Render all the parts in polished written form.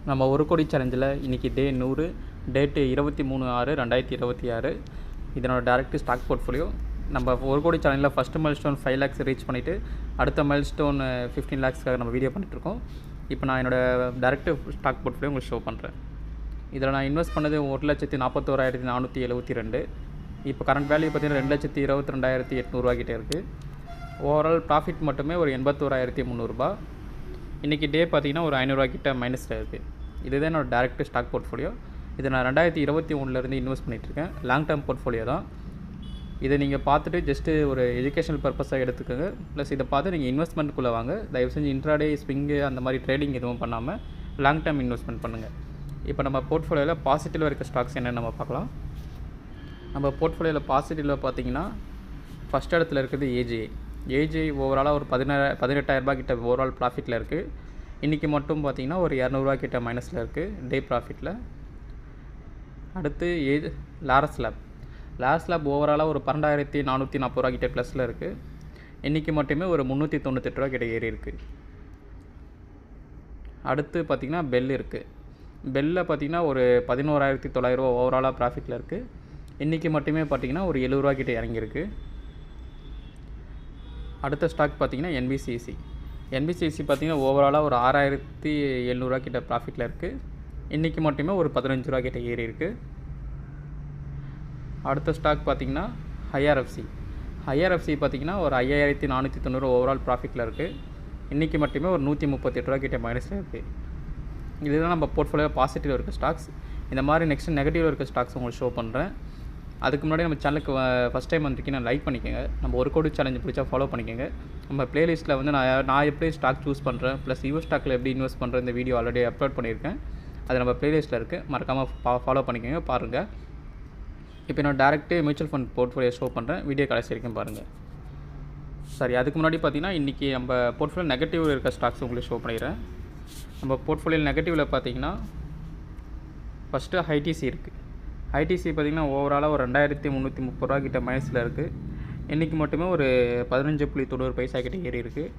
நம்ம ஒரு கோடி சேலஞ்சில் இன்றைக்கி டே 100 டேட்டு 23/6/2026. இதனோட டைரக்ட் ஸ்டாக் போர்ட்ஃபோலியோ. நம்ம ஒரு கோடி சேனலில் first mile stone 5 lakhs reach பண்ணிவிட்டு அடுத்த மைல் ஸ்டோன் 15 lakhsக்காக நம்ம வீடியோ பண்ணிகிட்ருக்கோம். இப்போ நான் என்னோடய டைரக்ட் ஸ்டாக் போர்ட்ஃபோலியோ உங்களுக்கு ஷோ பண்ணுறேன். இதில் நான் இன்வெஸ்ட் பண்ணது 1,41,472. இப்போ கரண்ட் வேல்யூ பார்த்தீங்கன்னா 2,22,800 கிட்டே இருக்குது. ஓவரால் ப்ராஃபிட் மட்டுமே ஒரு 81,300. இன்றைக்கி டே பார்த்திங்கன்னா ஒரு 500 கிட்ட மைனஸில் இருக்குது. இதுதான் என்னோடய டைரக்ட் ஸ்டாக் போர்ட்ஃபோலியோ. இதை நான் 2021 இன்வெஸ்ட் பண்ணிகிட்ருக்கேன். லாங் டேர்ம் போர்ட்ஃபோலியோ தான். இதை நீங்கள் பார்த்துட்டு ஜஸ்ட்டு ஒரு எஜுகேஷனல் பர்பஸாக எடுத்துக்கோங்க. ப்ளஸ் இதை பார்த்து நீங்கள் இன்வெஸ்ட்மெண்ட்டுக்குள்ளே வாங்க. தயவு செஞ்சு இன்ட்ராடே ஸ்விங்கு அந்த மாதிரி ட்ரேடிங் எதுவும் பண்ணாமல் லாங் டேர்ம் இன்வெஸ்ட்மெண்ட் பண்ணுங்கள். இப்போ நம்ம போர்ட்ஃபோலியோவில் பாசிட்டிவாக இருக்க ஸ்டாக்ஸ் என்னென்னு நம்ம பார்க்கலாம். நம்ம போர்ட்ஃபோலியோவில் பாசிட்டிவில் பார்த்தீங்கன்னா ஃபஸ்ட் இடத்துல இருக்கிறது ஏஜிஐ ஓவராலாக ஒரு 18,000 கிட்ட ஓவரால் ப்ராஃபிட்டில் இருக்குது. இன்றைக்கி மட்டும் பார்த்திங்கன்னா ஒரு 200 கிட்ட மைனஸில் இருக்குது டே ப்ராஃபிட்டில். அடுத்து லாரஸ் லேப் ஓவராலாக ஒரு 12,440 கிட்ட ப்ளஸில் இருக்குது. இன்றைக்கி மட்டுமே ஒரு 398 கிட்ட ஏறி இருக்குது. அடுத்து பார்த்திங்கன்னா பெல் இருக்குது. பெல்லில் பார்த்திங்கன்னா ஒரு 11,900 ஓவராலாக ப்ராஃபிட்டில் இருக்குது. இன்றைக்கி மட்டுமே பார்த்திங்கன்னா ஒரு 70 கிட்ட இறங்கியிருக்கு. அடுத்த ஸ்டாக் பார்த்திங்கன்னா என்பிசிசி பார்த்திங்கன்னா ஓவராலாக ஒரு 6,700 கிட்ட ப்ராஃபிட்டில் இருக்குது. இன்றைக்கி மட்டுமே ஒரு 15 கிட்ட ஏறி இருக்குது. அடுத்த ஸ்டாக் பார்த்திங்கன்னா ஐஆர்எஃப்சி பார்த்திங்கன்னா ஒரு 5,490 ஓவரால் ப்ராஃபிட்டில் இருக்குது. இன்றைக்கி மட்டுமே ஒரு 138 கிட்ட மைனஸில் இருக்குது. இதுதான் நம்ம போர்ட்ஃபோலியோ பாசிட்டிவ் இருக்க ஸ்டாக்ஸ். இந்த மாதிரி நெக்ஸ்ட் நெகட்டிவ் இருக்க ஸ்டாக்ஸ் உங்களுக்கு ஷோ பண்ணுறேன். அதுக்கு முன்னாடி நம்ம சேனலுக்கு ஃபஸ்ட் டைம் வந்திருக்கீங்கன்னா லைக் பண்ணிக்கோங்க. நம்ம ஒரு கோடி சேலஞ்சு பிடிச்சா ஃபாலோ பண்ணிக்கோங்க. நம்ம ப்ளேலிஸ்ட்டில் வந்து நான் எப்படி ஸ்டாக் சூஸ் பண்ணுறேன் ப்ளஸ் ஸ்டாக்கில் எப்படி இன்வெஸ்ட் பண்ணுறேன் இந்த வீடியோ ஆல்ரெடி அப்லோட் பண்ணியிருக்கேன். அது நம்ம ப்ளேலிஸ்ட்டில் இருக்குது. மறக்காமல் ஃபாலோ பண்ணிக்கோங்க, பாருங்கள். இப்போ நான் direct mutual fund portfolio show பண்ணுறேன். வீடியோ கடைசி வரைக்கும் பாருங்கள். சரி, அதுக்கு முன்னாடி பார்த்தீங்கன்னா இன்றைக்கி நம்ம போர்ட்ஃபோலியோ நெகட்டிவ் இருக்க ஸ்டாக்ஸ் உங்களுக்கு ஷோ பண்ணிடுறேன். நம்ம போர்ட்ஃபோலியோ நெகட்டிவில் பார்த்தீங்கன்னா ஃபஸ்ட்டு ஐடிசி இருக்குது. ஐடிசி பார்த்திங்கன்னா ஓவராலாக ஒரு 2,330 கிட்ட மைனஸில் இருக்குது. இன்றைக்கி மட்டுமே ஒரு 15.90 கிட்ட ஏறி இருக்குது.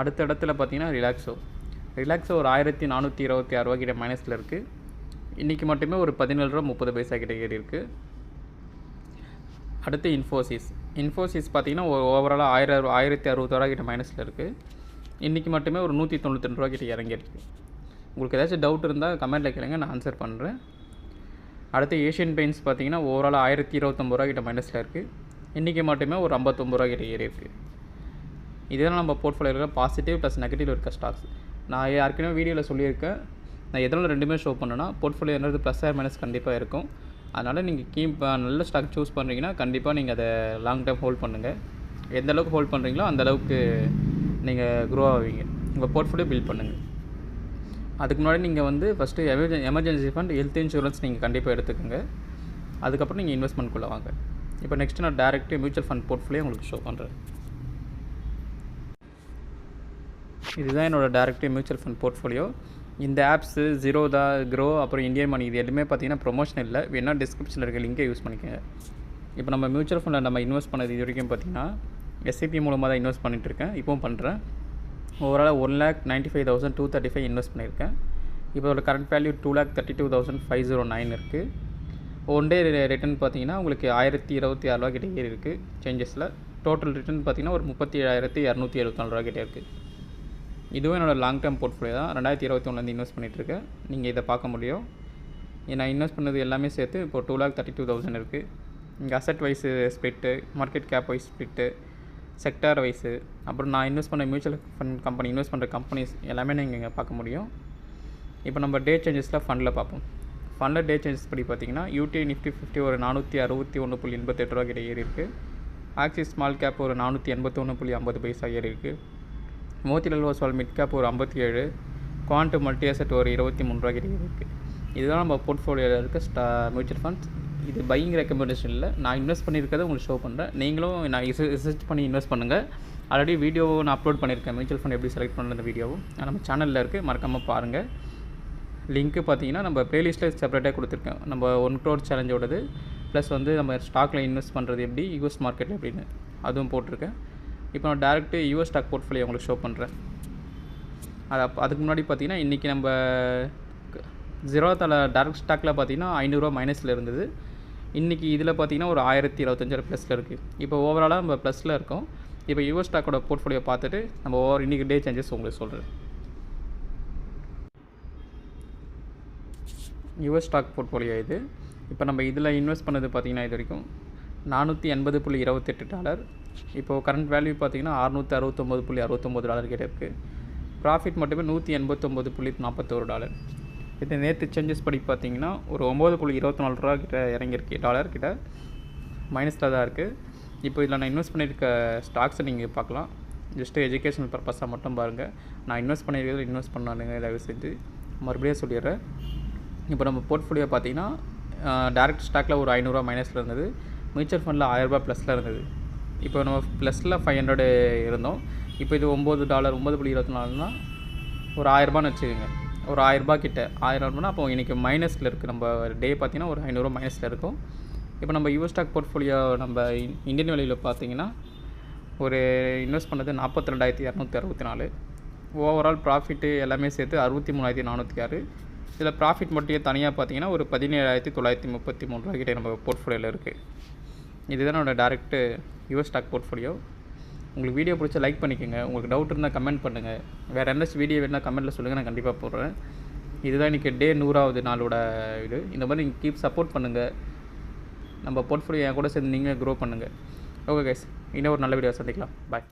அடுத்த இடத்துல பார்த்திங்கன்னா ரிலாக்ஸோ ஒரு 1,426 கிட்ட மைனஸில் இருக்குது. இன்றைக்கி மட்டுமே ஒரு 17.30 கிட்ட ஏறி இருக்குது. அடுத்து இன்ஃபோசிஸ் பார்த்திங்கன்னா ஓவராலாக 1,060 கிட்ட மைனஸில் இருக்குது. இன்றைக்கி மட்டுமே ஒரு 192 கிட்ட இறங்கியிருக்கு. உங்களுக்கு ஏதாச்சும் டவுட் இருந்தால் கமெண்ட்டில் கேளுங்க, நான் ஆன்சர் பண்ணுறேன். அடுத்து ஏஷியன் பெயிண்ட்ஸ் பார்த்திங்கன்னா ஓவராலாக 1,029 கிட்ட மைனஸில் இருக்குது. இன்றைக்கி மட்டுமே ஒரு 59 கிட்ட ஏறி இருக்குது. இதெல்லாம் நம்ம போர்ட்ஃபோலியோவில் பாசிட்டிவ் ப்ளஸ் நெகட்டிவ் இருக்க ஸ்டாக்ஸ். நான் ஏற்கனவே வீடியோவில் சொல்லியிருக்கேன். நான் எதனால் ரெண்டுமே ஷோ பண்ணேன்னா போர்ட்ஃபோலியோ என்னது ப்ளஸ் ஆர் மைனஸ் கண்டிப்பாக இருக்கும். அதனால் நீங்கள் நல்ல ஸ்டாக் சூஸ் பண்ணுறீங்கன்னா கண்டிப்பாக நீங்கள் அதை லாங் டைம் ஹோல்ட் பண்ணுங்கள். எந்த அளவுக்கு ஹோல்ட் பண்ணுறீங்களோ அந்த அளவுக்கு நீங்கள் க்ரோ ஆவீங்க. உங்கள் போர்ட்ஃபோலியோ பில்ட் பண்ணுங்கள். அதுக்கு முன்னாடி நீங்கள் வந்து first emergency fund, health insurance நீங்கள் கண்டிப்பாக எடுத்துக்கோங்க. அதுக்கப்புறம் நீங்கள் இன்வெஸ்ட்மெண்ட்குள்ளே வாங்க. இப்போ நெக்ஸ்ட்டு நான் டேரெக்ட் மியூச்சுவல் ஃபண்ட் போர்ட்ஃபோலியோ உங்களுக்கு ஷோ பண்ணுறேன். இதுதான் என்னோடய டேரெக்ட் மியூச்சுவல் ஃபண்ட் போர்ட்ஃபோலியோ. இந்த ஆப்ஸு ஜீரோதா, க்ரோ, அப்புறம் இந்தியன் மணி இது எதுவுமே பார்த்திங்கன்னா ப்ரொமோஷன் இல்லை. வேணால் டிஸ்கிரிப்ஷனில் இருக்க லிங்கை யூஸ் பண்ணிக்கோங்க. இப்போ நம்ம மியூச்சுவல் ஃபண்டில் நம்ம இன்வெஸ்ட் பண்ணது இது வரைக்கும் பார்த்திங்கன்னா எஸ்ஐபி மூலமாக தான் இன்வெஸ்ட் பண்ணிகிட்ருக்கேன். இப்போவும் பண்ணுறேன். ஓவராலாக 1,95,235 இன்வெஸ்ட் பண்ணியிருக்கேன். இப்போ ஒரு கரண்ட் வேல்யூ 2,32,509 இருக்குது. ஒன் டே ரிட்டர்ன் பார்த்திங்கன்னா உங்களுக்கு 1,026 கிட்ட ஏறி இருக்குது. சேஞ்சஸில் டோட்டல் ரிட்டர்ன் பார்த்திங்கன்னா ஒரு 37,274 கிட்டே இருக்குது. இதுவும் என்னோடய லாங் டேர்ம் போர்ட்ஃபோலியோ தான். 2021 இன்வெஸ்ட் பண்ணிகிட்ருக்கேன். நீங்கள் இதை பார்க்க முடியும். நான் இன்வெஸ்ட் பண்ணது எல்லாமே சேர்த்து இப்போ 2,32,000 இருக்குது. இங்கே asset wise split, market cap wise split, sector wise, அப்புறம் நான் இன்வெஸ்ட் பண்ண மியூச்சுவல் ஃபண்ட் கம்பெனி இன்வெஸ்ட் பண்ணுற கம்பெனிஸ் எல்லாமே நீங்கள் இங்கே பார்க்க முடியும். இப்போ நம்ம டே சேஞ்சஸில் ஃபண்டில் பார்ப்போம். ஃபண்டில் டே சேஞ்சஸ் படி பார்த்திங்கன்னா யூடி நிஃப்டி 50 ஒரு 461.88 கிட்ட ஏறி இருக்குது. ஆக்சிஸ் ஸ்மால் கேப் ஒரு 481.50 ஏறி இருக்குது. மோத்திலால் ஓஸ்வால் மிட் கேப் ஒரு 57, குவாண்ட் மல்டி அசெட் ஒரு 23 கிட்ட ஏறி இருக்குது. இதுதான் நம்ம போர்ட்ஃபோலியோவில் இருக்க மியூச்சுவல் ஃபண்ட்ஸ். இது பையிங் ரெக்கமெண்டேஷன் இல்லை, நான் இன்வெஸ்ட் பண்ணியிருக்கிறத உங்களுக்கு ஷோ பண்ணுறேன். நீங்களும் நான் ரிசர்ச் பண்ணி இன்வெஸ்ட் பண்ணுங்கள். ஆல்ரெடி வீடியோவை நான் அப்லோட் பண்ணியிருக்கேன். மியூச்சுவல் ஃபண்ட் எப்படி செலக்ட் பண்ணுற வீடியோவும் நம்ம சேனலில் இருக்குது, மறக்காமல் பாருங்கள். லிங்க்கு பார்த்தீங்கன்னா நம்ம ப்ளேலிஸ்ட்டில் செப்பரேட்டாக கொடுத்துருக்கேன். நம்ம 1 crore சேலஞ்சோடது ப்ளஸ் வந்து நம்ம ஸ்டாக்கில் இன்வெஸ்ட் பண்ணுறது எப்படி, யூஎஸ் மார்க்கெட்டில் எப்படின்னு அதுவும் போட்டிருக்கேன். இப்போ நான் டேரெக்ட்டு யூஎஸ் ஸ்டாக் போர்ட்ஃபோலியோ உங்களுக்கு ஷோ பண்ணுறேன். அதுக்கு முன்னாடி பார்த்தீங்கன்னா இன்றைக்கி நம்ம ஜீரோதாவில் டைரக்ட் ஸ்டாக்கில் பார்த்தீங்கன்னா 500 மைனஸில் இருந்தது. இன்றைக்கி இதில் பார்த்தீங்கன்னா ஒரு 1025 ப்ளஸில் இருக்குது. இப்போ ஓவராலாக நம்ம ப்ளஸில் இருக்கோம். இப்போ யுஎஸ் ஸ்டாக்கோட போர்ட்ஃபோலியோ பார்த்துட்டு நம்ம இன்றைக்கி டே சேஞ்சஸ் உங்களுக்கு சொல்கிறேன். யுஎஸ் ஸ்டாக் போர்ட்ஃபோலியோ இது. இப்போ நம்ம இதில் இன்வெஸ்ட் பண்ணது பார்த்திங்கன்னா இது வரைக்கும் $480.28. இப்போது கரண்ட் வேல்யூ பார்த்திங்கன்னா $669.69 கிட்ட இருக்குது. ப்ராஃபிட் மட்டுமே $189.41. இது நேற்று சேஞ்சஸ் படி பார்த்திங்கன்னா ஒரு $9.24 கிட்ட இறங்கியிருக்கு. டாலர் கிட்ட மைனஸில் தான் இருக்குது. இப்போ இதில் நான் இன்வெஸ்ட் பண்ணியிருக்க ஸ்டாக்ஸை நீங்கள் பார்க்கலாம். ஜஸ்ட்டு எஜுகேஷனல் பர்பஸாக மட்டும் பாருங்கள். நான் இன்வெஸ்ட் பண்ணியிருக்கிறது இன்வெஸ்ட் பண்ணானுங்க தயவு செஞ்சு மறுபடியும் சொல்லிடுறேன். இப்போ நம்ம போர்ட்ஃபோலியோ பார்த்திங்கன்னா டைரக்ட் ஸ்டாக்கில் ஒரு $500 மைனஸில் இருந்தது. மியூச்சுவல் ஃபண்டில் $1000 ப்ளஸில் இருந்தது. இப்போ நம்ம ப்ளஸில் 500 இருந்தோம். இப்போ இது $9.24னா ஒரு $1000 வச்சுக்கோங்க. ஒரு $1000 கிட்ட 1000 அப்போ இன்றைக்கி மைனஸில் இருக்குது. நம்ம டே பார்த்திங்கன்னா ஒரு $500 மைனஸில் இருக்கும். இப்போ நம்ம யுஎஸ் ஸ்டாக் போர்ட்ஃபோலியோ நம்ம இந்தியன் வேல்யூவில் பார்த்திங்கன்னா ஒரு இன்வெஸ்ட் பண்ணது 42,264. ஓவரால் ப்ராஃபிட்டு எல்லாமே சேர்த்து 63,406. இதில் ப்ராஃபிட் மட்டும் தனியாக பார்த்திங்கன்னா ஒரு 17,933 கிட்டே நம்ம போர்ட்ஃபோலியோவில் இருக்குது. இதுதான் என்னோடய டேரெக்ட்டு யுஎஸ் ஸ்டாக் போர்ட்ஃபோலியோ. உங்களுக்கு வீடியோ பிடிச்சா லைக் பண்ணிக்கோங்க. உங்களுக்கு டவுட் இருந்தால் கமெண்ட் பண்ணுங்கள். வேறு எந்த வீடியோ வேணால் கமெண்ட்டில் சொல்லுங்கள், நான் கண்டிப்பாக போடுறேன். இதுதான் இன்றைக்கி டே 100வது நாளோட இது. இந்த மாதிரி நீங்கள் கீப் சப்போர்ட் பண்ணுங்கள். நம்ம போர்ட்ஃபோலியோ என் கூட சேர்ந்து நீங்கள் க்ரோ பண்ணுங்கள். ஓகே கைஸ், இன்னும் ஒரு நல்ல வீடியோ சந்திக்கலாம். பாய்.